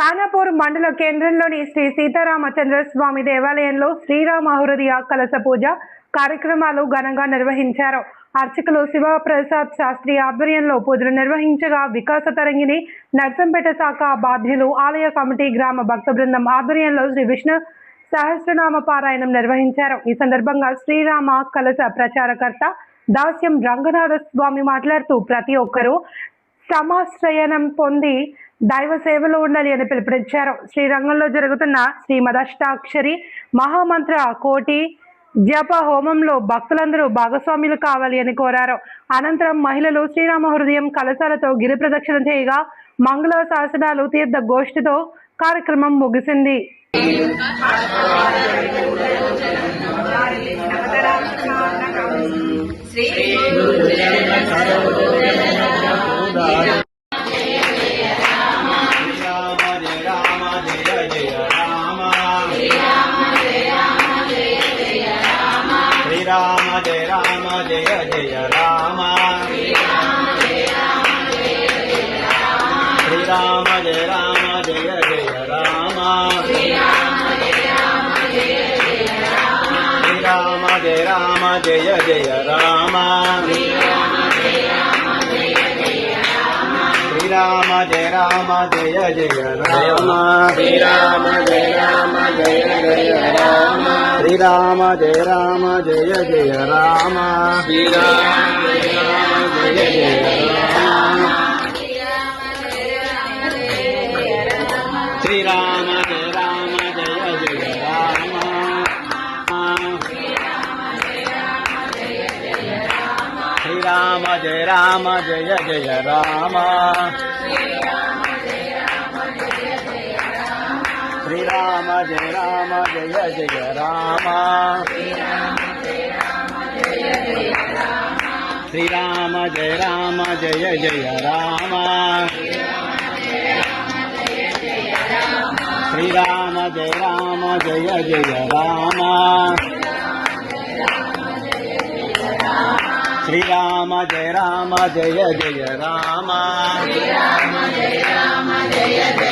ఖానాపూర్ మండల కేంద్రంలోని శ్రీ సీతారామచంద్ర స్వామి దేవాలయంలో శ్రీరామ హృదయ కలశ పూజ కార్యక్రమాలు ఘనంగా నిర్వహించారు. అర్చకులు శివప్రసాద్ శాస్త్రి ఆధ్వర్యంలో పూజలు నిర్వహించగా వికాస తరంగిణి నర్సంపేట శాఖ బాధ్యులు ఆలయ కమిటీ గ్రామ భక్త బృందం ఆధ్వర్యంలో శ్రీ విష్ణు సహస్రనామ పారాయణం నిర్వహించారు. ఈ సందర్భంగా శ్రీరామ కలశ ప్రచారకర్త దాస్యం రంగనాథ స్వామి మాట్లాడుతూ ప్రతి ఒక్కరూ సమాశ్రయనం పొంది దైవ సేవలో ఉండాలి అని పిలుపునిచ్చారు. శ్రీరంగంలో జరుగుతున్న శ్రీమదష్టాక్షరి మహామంత్ర కోటి జప హోమంలో భక్తులందరూ భాగస్వాములు కావాలి అని కోరారు. అనంతరం మహిళలు శ్రీరామ హృదయం కలశాలతో గిరి ప్రదక్షిణ చేయగా మంగళ శాసనాలు తీర్థ గోష్ఠితో కార్యక్రమం ముగిసింది. రామ జయ రామ జయ జయ రామ శ్రీరామ జయ రామ జయ జయ రామ శ్రీరామ జయ రామ జయ జయ రామ శ్రీరామ జయ రామ జయ జయ రామ శ్రీరామ జయ రామ జయ జయ రామ శ్రీరామ జయ రామ జయ జయ రామ శ్రీరామ జయ రామ జయ జయ రామ శ్రీరామ జయ రామ జయ జయ రామ శ్రీరామ జయ రామ జయ జయ రామ శ్రీరామ జయ రామ జయ జయ రామ శ్రీరామ జయ రామ జయ జయ రామ శ్రీరామ జయ రామ జయ జయ రామ శ్రీరామ జయ రామ జయ జయ రామ శ్రీరామ జయ రామ జయ జయ